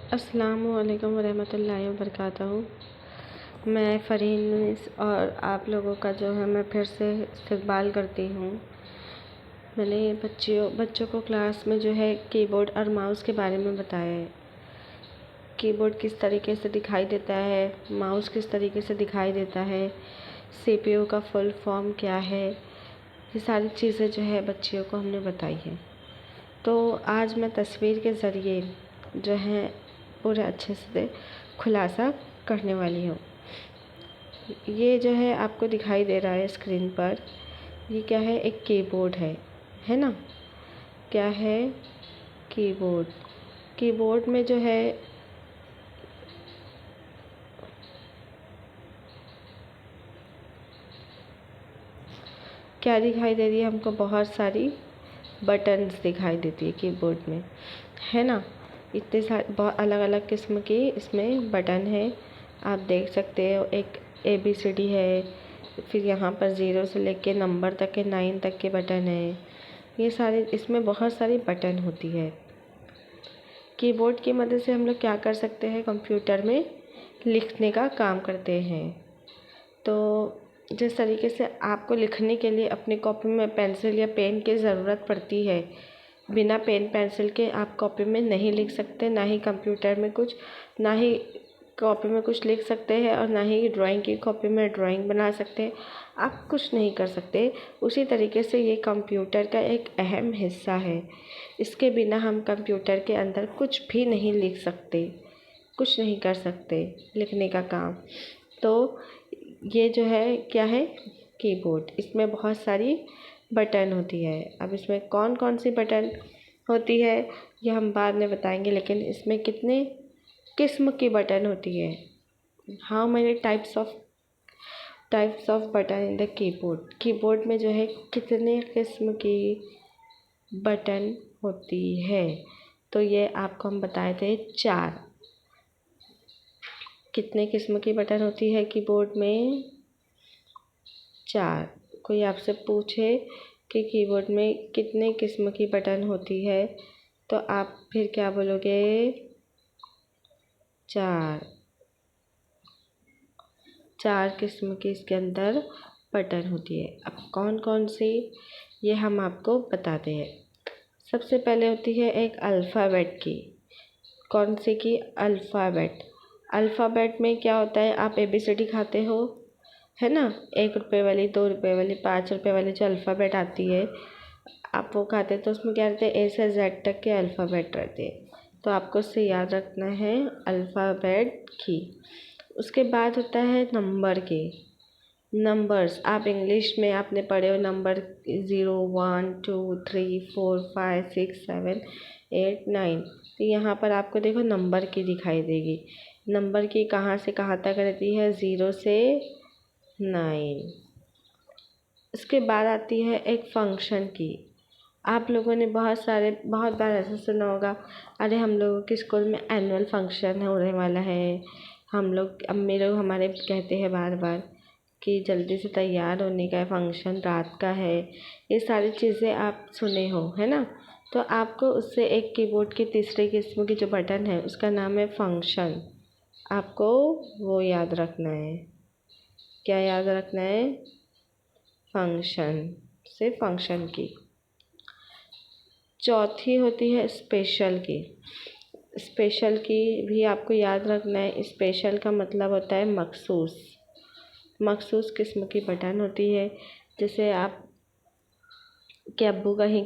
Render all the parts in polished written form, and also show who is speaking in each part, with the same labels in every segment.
Speaker 1: अस्सलामुअलैकुम वरहमतुल्लाहि वबरकातुहू। मैं फ़रहीन और आप लोगों का जो है मैं फिर से इस्तकबाल करती हूँ। मैंने बच्चों को क्लास में जो है कीबोर्ड और माउस के बारे में बताया है। कीबोर्ड किस तरीके से दिखाई देता है, माउस किस तरीके से दिखाई देता है, सीपीयू का फुल फॉर्म क्या है, ये सारी चीज़ें जो है बच्चियों को हमने बताई है। तो आज मैं तस्वीर के ज़रिए जो है पूरे अच्छे से खुलासा करने वाली हूँ। ये जो है आपको दिखाई दे रहा है स्क्रीन पर, ये क्या है? एक कीबोर्ड है ना? क्या है? कीबोर्ड। कीबोर्ड में जो है क्या दिखाई दे रही है हमको? बहुत सारी बटन्स दिखाई देती है कीबोर्ड में, है ना? इतने सारे बहुत अलग अलग किस्म की इसमें बटन है। आप देख सकते हो एक ABCD है, फिर यहाँ पर 0 से लेके नंबर तक के 9 तक के बटन है। ये सारे इसमें बहुत सारी बटन होती है। कीबोर्ड की मदद से हम लोग क्या कर सकते हैं? कंप्यूटर में लिखने का काम करते हैं। तो जिस तरीके से आपको लिखने के लिए अपनी कॉपी में पेंसिल या पेन की ज़रूरत पड़ती है, बिना पेन पेंसिल के आप कॉपी में नहीं लिख सकते, ना ही कंप्यूटर में कुछ, ना ही कॉपी में कुछ लिख सकते हैं और ना ही ड्राइंग की कॉपी में ड्राइंग बना सकते हैं। आप कुछ नहीं कर सकते। उसी तरीके से ये कंप्यूटर का एक अहम हिस्सा है। इसके बिना हम कंप्यूटर के अंदर कुछ भी नहीं लिख सकते, कुछ नहीं कर सकते लिखने का काम। तो ये जो है क्या है? कीबोर्ड। इसमें बहुत सारी बटन होती है। अब इसमें कौन कौन सी बटन होती है ये हम बाद में बताएंगे, लेकिन इसमें कितने किस्म की बटन होती है? How many types off button in the keyboard. Keyboard में जो है कितने किस्म की बटन होती है? तो ये आपको हम बताए थे 4। कितने किस्म की बटन होती है कीबोर्ड में? 4। कोई आपसे पूछे कि कीबोर्ड में कितने किस्म की बटन होती है, तो आप फिर क्या बोलोगे? 4। 4 किस्म की इसके अंदर बटन होती है। अब कौन कौन सी ये हम आपको बताते हैं। सबसे पहले होती है एक अल्फ़ाबेट की। कौन सी की? अल्फ़ाबेट। अल्फ़ाबेट में क्या होता है? आप ABCD खाते हो, है ना? 1 रुपये वाली, 2 रुपये वाली, 5 रुपये वाली जो अल्फ़ाबेट आती है, आप वो खाते हैं। तो उसमें क्या रहते हैं? A से Z तक के अल्फ़ाबेट रहते हैं। तो आपको उससे याद रखना है अल्फ़ाबेट की। उसके बाद होता है नंबर के। नंबर्स आप इंग्लिश में आपने पढ़े हो नंबर 0 1 2 3 4 5 6 7 8 9। तो यहाँ पर आपको देखो नंबर की दिखाई देगी। नंबर की कहाँ से कहाँ तक रहती है? 0 से 9। उसके बाद आती है एक फंक्शन की। आप लोगों ने बहुत बार ऐसा सुना होगा, अरे हम लोगों के स्कूल में एनुअल फंक्शन होने वाला है। हम लोग अम्मी लोग हमारे कहते हैं बार बार कि जल्दी से तैयार होने का है, फंक्शन रात का है। ये सारी चीज़ें आप सुने हो, है ना? तो आपको उससे एक कीबोर्ड की तीसरी किस्म की जो बटन है उसका नाम है फंक्शन। आपको वो याद रखना है। क्या याद रखना है? फंक्शन से फंक्शन की। चौथी होती है स्पेशल की। स्पेशल की भी आपको याद रखना है। स्पेशल का मतलब होता है मखसूस। मखसूस किस्म की बटन होती है। जैसे आप के अब्बू कहीं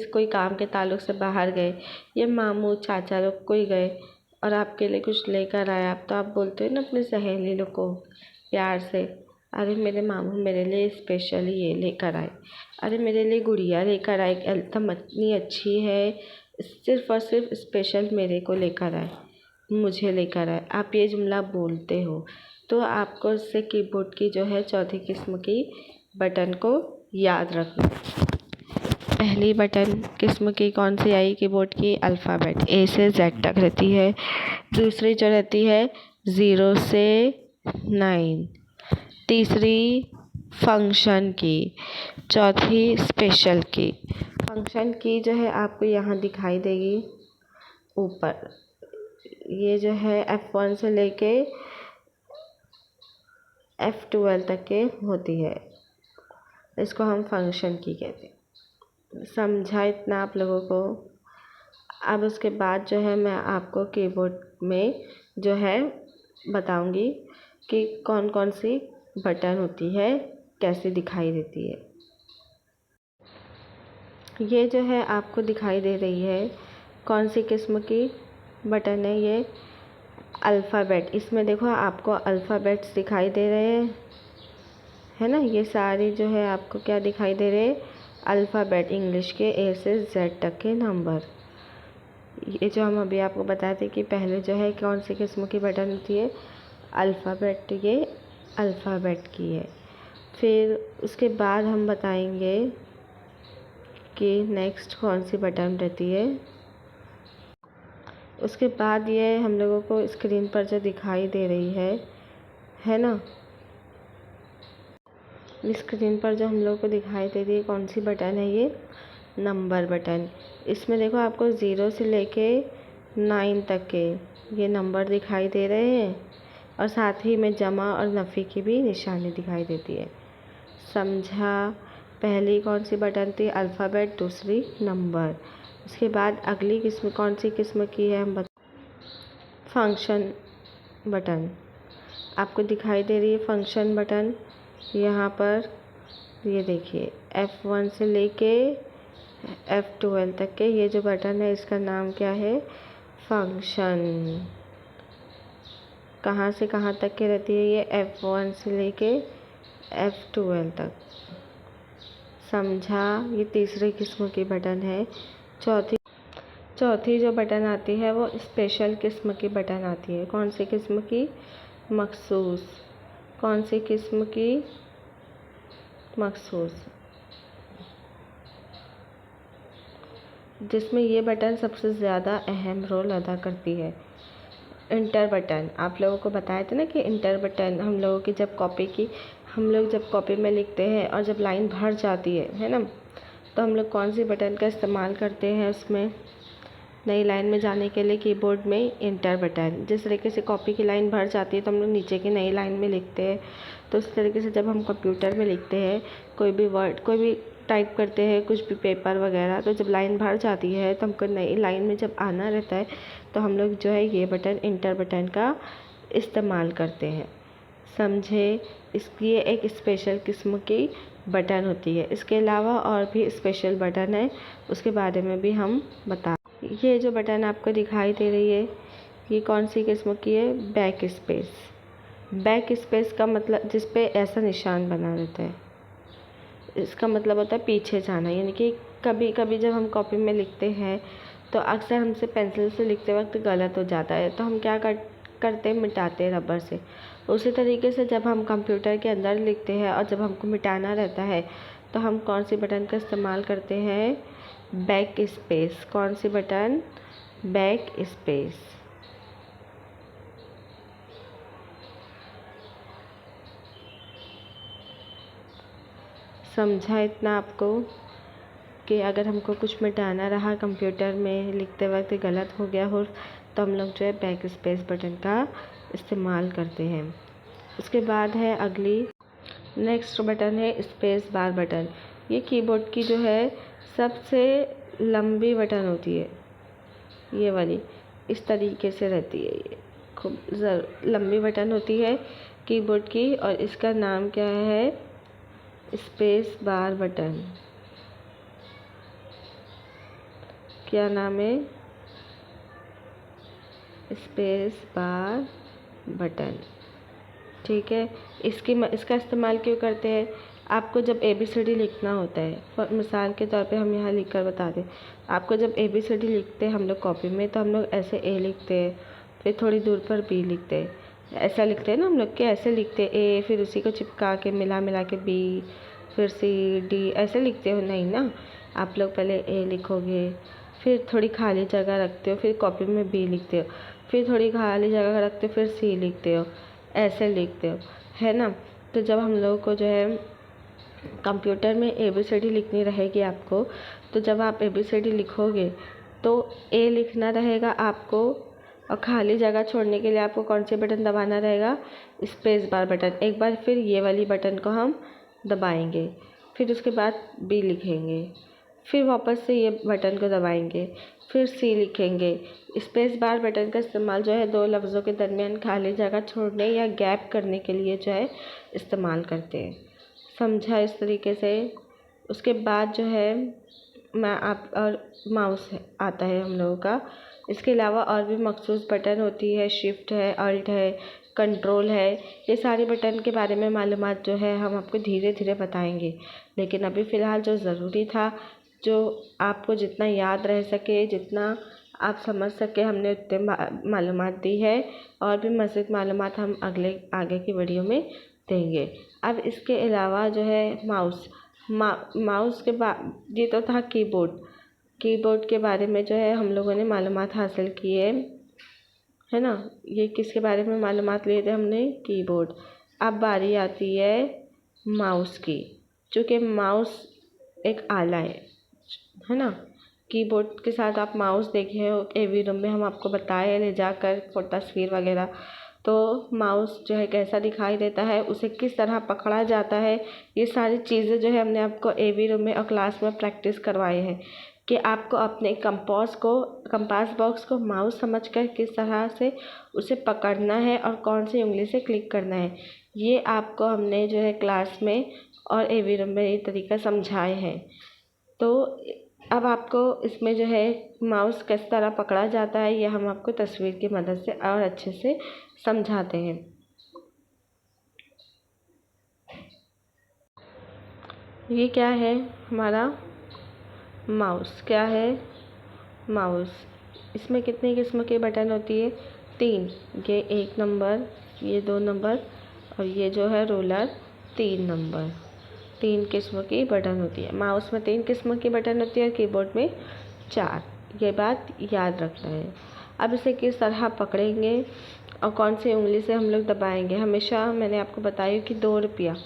Speaker 1: कोई काम के ताल्लुक से बाहर गए, या मामू चाचा लोग कोई गए और आपके लिए कुछ लेकर आया, तो आप बोलते हो ना अपनी सहेली लोग को प्यार से, अरे मेरे मामू मेरे लिए स्पेशली ये लेकर आए, अरे मेरे लिए गुड़िया लेकर आए, एकदम इतनी अच्छी है, सिर्फ़ और सिर्फ स्पेशल मेरे को लेकर आए, मुझे लेकर आए। आप ये जुमला बोलते हो। तो आपको उससे कीबोर्ड की जो है चौथी किस्म की बटन को याद रखना। पहली बटन किस्म की कौन सी आई कीबोर्ड की? अल्फ़ाबेट A से Z तक रहती है। दूसरी जो रहती है 0 से 9। तीसरी फंक्शन की। चौथी स्पेशल की। फंक्शन की जो है आपको यहाँ दिखाई देगी ऊपर। ये जो है F1 से लेके F12 तक के होती है, इसको हम फंक्शन की कहते हैं। समझा इतना आप लोगों को? अब उसके बाद जो है मैं आपको कीबोर्ड में जो है बताऊंगी कि कौन कौन सी बटन होती है, कैसे दिखाई देती है। ये जो है आपको दिखाई दे रही है कौन सी किस्म की बटन है, ये अल्फ़ाबेट। इसमें देखो आपको अल्फ़ाबेट्स दिखाई दे रहे हैं, है ना। ये सारी जो है आपको क्या दिखाई दे रहे हैं, अल्फ़ाबेट, इंग्लिश के A से Z तक के नंबर। ये जो हम अभी आपको बताए थे कि पहले जो है कौन सी किस्म की बटन होती है, अल्फ़ाबेट, ये अल्फ़ाबेट की है। फिर उसके बाद हम बताएंगे कि नेक्स्ट कौन सी बटन रहती है। उसके बाद ये हम लोगों को स्क्रीन पर जो दिखाई दे रही है ना, स्क्रीन पर जो हम लोगों को दिखाई दे रही है कौन सी बटन है, ये नंबर बटन। इसमें देखो आपको 0 से लेके 9 तक के ये नंबर दिखाई दे रहे हैं, और साथ ही में जमा और नफ़ी की भी निशानी दिखाई देती है। समझा? पहली कौन सी बटन थी, अल्फ़ाबेट, दूसरी नंबर। उसके बाद अगली किस्म कौन सी किस्म की है, हम फंक्शन बटन। आपको दिखाई दे रही है फंक्शन बटन यहाँ पर, ये देखिए F1 से लेके F12 तक के ये जो बटन है इसका नाम क्या है, फंक्शन। कहाँ से कहाँ तक के रहती है ये, F1 से लेके F12 तक। समझा? ये तीसरी किस्म की बटन है। चौथी जो बटन आती है वो स्पेशल किस्म की बटन आती है। कौन सी किस्म की, मखसूस। कौन सी किस्म की, मखसूस, जिसमें ये बटन सबसे ज़्यादा अहम रोल अदा करती है। इंटर बटन, आप लोगों को बताए थे ना कि इंटर बटन हम लोगों की हम लोग जब कॉपी में लिखते हैं और जब लाइन भर जाती है ना, तो हम लोग कौन सी बटन का इस्तेमाल करते हैं उसमें, नई लाइन में जाने के लिए कीबोर्ड में इंटर बटन। जिस तरीके से कॉपी की लाइन भर जाती है तो हम लोग नीचे की नई लाइन में लिखते हैं, तो उस तरीके से जब हम कंप्यूटर में लिखते हैं कोई भी वर्ड, कोई भी टाइप करते हैं, कुछ भी पेपर वगैरह, तो जब लाइन भर जाती है तो हमको नई लाइन में जब आना रहता है तो हम लोग जो है ये बटन, इंटर बटन का इस्तेमाल करते हैं। समझे? इसकी एक स्पेशल किस्म की बटन होती है। इसके अलावा और भी स्पेशल बटन है, उसके बारे में भी हम बता। ये जो बटन आपको दिखाई दे रही है ये कौन सी किस्म की है, बैक स्पेस। बैक स्पेस का मतलब, जिस पे ऐसा निशान बना रहता है, इसका मतलब होता है पीछे जाना। यानी कि कभी कभी जब हम कॉपी में लिखते हैं तो अक्सर हमसे पेंसिल से लिखते वक्त गलत हो जाता है, तो हम क्या करते हैं, मिटाते हैं रबर से। उसी तरीके से जब हम कंप्यूटर के अंदर लिखते हैं और जब हमको मिटाना रहता है तो हम कौन सी बटन का इस्तेमाल करते हैं, बैक स्पेस। कौन सी बटन, बैक स्पेस। समझा इतना आपको कि अगर हमको कुछ मिटाना रहा कंप्यूटर में लिखते वक्त गलत हो गया हो तो हम लोग जो है बैक स्पेस बटन का इस्तेमाल करते हैं। उसके बाद है अगली, नेक्स्ट बटन है स्पेस बार बटन। ये कीबोर्ड की जो है सबसे लंबी बटन होती है, ये वाली इस तरीके से रहती है। ये खूब लंबी बटन होती है कीबोर्ड की, और इसका नाम क्या है, स्पेस बार बटन। क्या नाम है, स्पेस बार बटन। ठीक है, इसका इस्तेमाल क्यों करते हैं, आपको जब ABCD लिखना होता है, मिसाल के तौर पे हम यहाँ लिख कर बता दें, आपको जब ABCD लिखते हैं हम लोग कॉपी में, तो हम लोग ऐसे A लिखते हैं, फिर थोड़ी दूर पर B लिखते हैं, ऐसा लिखते हैं ना हम लोग, के ऐसे लिखते हैं A, फिर उसी को चिपका के मिला के B, फिर C D, ऐसे लिखते हो नहीं ना। आप लोग पहले A लिखोगे, फिर थोड़ी खाली जगह रखते हो, फिर कॉपी में B लिखते हो, फिर थोड़ी खाली जगह रखते हो, फिर C लिखते हो, ऐसे लिखते हो, है ना। तो जब हम लोगों को जो है कंप्यूटर में ABCD लिखनी रहेगी आपको, तो जब आप ABCD लिखोगे तो A लिखना रहेगा आपको और खाली जगह छोड़ने के लिए आपको कौन से बटन दबाना रहेगा? Space bar button. एक बार फिर ये वाली बटन को हम दबाएंगे, फिर उसके बाद बी लिखेंगे, फिर वापस से ये बटन को दबाएंगे, फिर सी लिखेंगे। स्पेस बार बटन का इस्तेमाल जो है दो लफ्ज़ों के दरमियान खाली जगह छोड़ने या गैप करने के लिए जो है इस्तेमाल करते हैं। समझा इस तरीके से? उसके बाद जो है माउस आता है हम लोगों का। इसके अलावा और भी मखसूस बटन होती है, शिफ्ट है, अल्ट है, कंट्रोल है। ये सारे बटन के बारे में मालूमात जो है हम आपको धीरे धीरे बताएंगे, लेकिन अभी फ़िलहाल जो ज़रूरी था, जो आपको जितना याद रह सके, जितना आप समझ सके, हमने उतने मालूमात दी है। और भी मज़ीद मालूमात हम आगे की वीडियो में देंगे। अब इसके अलावा जो है माउस के बाद ये तो था कीबोर्ड के बारे में जो है हम लोगों ने मालूमात हासिल की है ना। ये किसके बारे में मालूमात लिए थे हमने? कीबोर्ड। अब बारी आती है माउस की। चूँकि माउस एक आला है ना। कीबोर्ड के साथ आप माउस देखे हो एवी रूम में, हम आपको बताए ले जाकर तस्वीर वगैरह। तो माउस जो है कैसा दिखाई देता है, उसे किस तरह पकड़ा जाता है, ये सारी चीज़ें जो है हमने आपको एवी रूम में और क्लास में प्रैक्टिस करवाए हैं कि आपको अपने कंपास बॉक्स को माउस समझकर किस तरह से उसे पकड़ना है और कौन सी उंगली से क्लिक करना है। ये आपको हमने जो है क्लास में और एवी रूम में ये तरीका समझाए हैं। तो अब आपको इसमें जो है माउस किस तरह पकड़ा जाता है, ये हम आपको तस्वीर की मदद से और अच्छे से समझाते हैं। ये क्या है हमारा माउस? क्या है? माउस। इसमें कितनी किस्म के बटन होती है? 3। ये 1 नंबर, ये 2 नंबर और ये जो है रोलर 3 नंबर। 3 किस्म की बटन होती है। माउस में 3 किस्म की बटन होती है, कीबोर्ड में 4। ये बात याद रखना है। अब इसे किस तरह पकड़ेंगे और कौन सी उंगली से हम लोग दबाएंगे? हमेशा मैंने आपको बताया कि 2 रुपया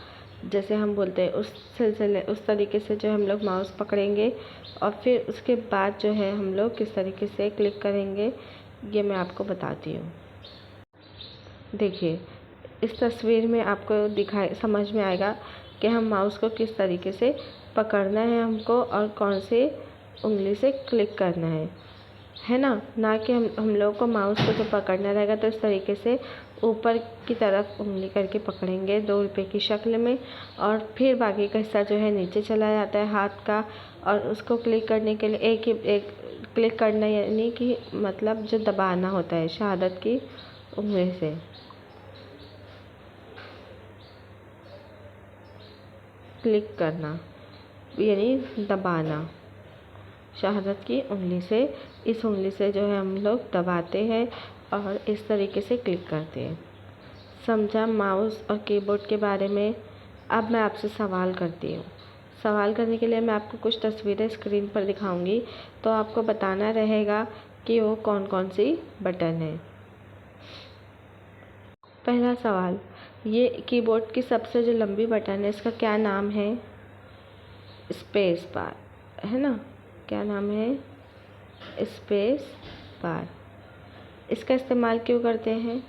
Speaker 1: जैसे हम बोलते हैं उस तरीके से जो हम लोग माउस पकड़ेंगे और फिर उसके बाद जो है हम लोग किस तरीके से क्लिक करेंगे, ये मैं आपको बताती हूँ। देखिए, इस तस्वीर में आपको समझ में आएगा कि हम माउस को किस तरीके से पकड़ना है हमको और कौन से उंगली से क्लिक करना है ना। ना कि हम लोग को माउस को जो पकड़ना रहेगा तो इस तरीके से ऊपर की तरफ उंगली करके पकड़ेंगे 2 रुपये की शक्ल में, और फिर बाकी का हिस्सा जो है नीचे चला जाता है हाथ का। और उसको क्लिक करने के लिए एक क्लिक करना, यानी कि मतलब जो दबाना होता है शहादत की उंगली से। क्लिक करना यानी दबाना शहादत की उंगली से। इस उंगली से जो है हम लोग दबाते हैं और इस तरीके से क्लिक करते हैं। समझा माउस और कीबोर्ड के बारे में? अब मैं आपसे सवाल करती हूँ। सवाल करने के लिए मैं आपको कुछ तस्वीरें स्क्रीन पर दिखाऊंगी, तो आपको बताना रहेगा कि वो कौन कौन सी बटन है। पहला सवाल, ये कीबोर्ड की सबसे जो लंबी बटन है इसका क्या नाम है? स्पेस बार, है ना। क्या नाम है? Space bar. इसका इस्तेमाल क्यों करते हैं?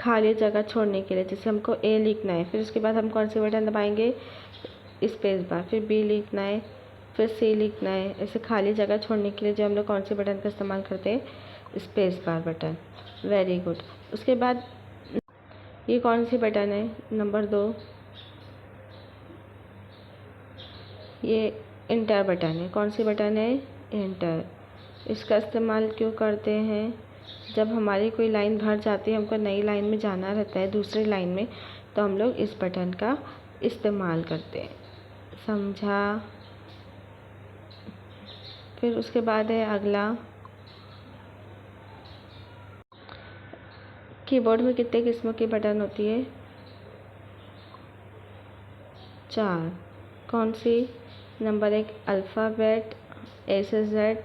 Speaker 1: खाली जगह छोड़ने के लिए। जैसे हमको ए लिखना है, फिर उसके बाद हम कौन सी बटन दबाएंगे? Space bar. फिर बी लिखना है, फिर सी लिखना है। ऐसे खाली जगह छोड़ने के लिए जो हम लोग कौन सी बटन का इस्तेमाल करते हैं? Space bar button. Very good. उसके बाद ये कौन सी बटन है? नंबर 2, ये इंटर बटन है। कौन सी बटन है? इंटर। इसका इस्तेमाल क्यों करते हैं? जब हमारी कोई लाइन भर जाती है, हमको नई लाइन में जाना रहता है, दूसरी लाइन में, तो हम लोग इस बटन का इस्तेमाल करते हैं। समझा? फिर उसके बाद है अगला, कीबोर्ड में कितने किस्म की बटन होती है? 4। कौन सी? नंबर 1 अल्फ़ाबेट ए से जेड,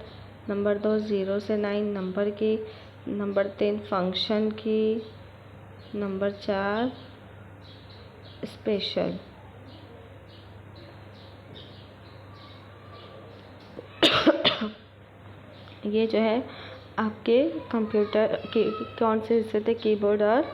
Speaker 1: नंबर 2 0 से 9 नंबर की, नंबर 3 फंक्शन की, नंबर 4 स्पेशल। ये जो है आपके कंप्यूटर के कौन से हिस्से थे, कीबोर्ड और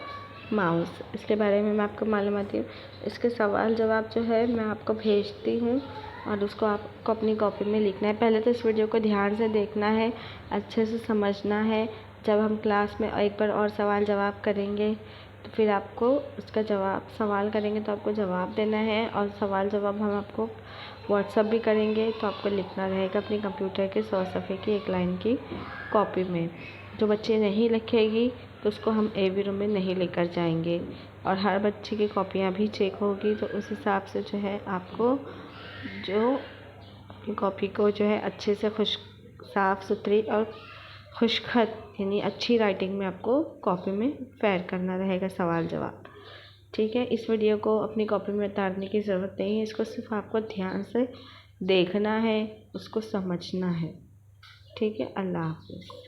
Speaker 1: माउस, इसके बारे में मैं आपको मालूम दूँ। इसके सवाल जवाब जो है मैं आपको भेजती हूँ और उसको आपको अपनी कॉपी में लिखना है। पहले तो इस वीडियो को ध्यान से देखना है, अच्छे से समझना है। जब हम क्लास में एक बार और सवाल जवाब करेंगे तो फिर आपको उसका जवाब, सवाल करेंगे तो आपको जवाब देना है, और सवाल जवाब हम आपको व्हाट्सअप भी करेंगे तो आपको लिखना रहेगा अपनी कंप्यूटर के 100 सफ़े की एक लाइन की कॉपी में। जो बच्चे नहीं लिखेगी तो उसको हम ए रूम में नहीं लेकर जाएंगे, और हर बच्चे की कॉपियाँ भी चेक होगी। तो उस हिसाब से जो है आपको जो अपनी कॉपी को जो है अच्छे से साफ़ सुथरी और खुशखत यानी अच्छी राइटिंग में आपको कॉपी में फेर करना रहेगा सवाल जवाब। ठीक है, इस वीडियो को अपनी कॉपी में उतारने की ज़रूरत नहीं है, इसको सिर्फ आपको ध्यान से देखना है, उसको समझना है। ठीक है, अल्लाह हाफ़िज़।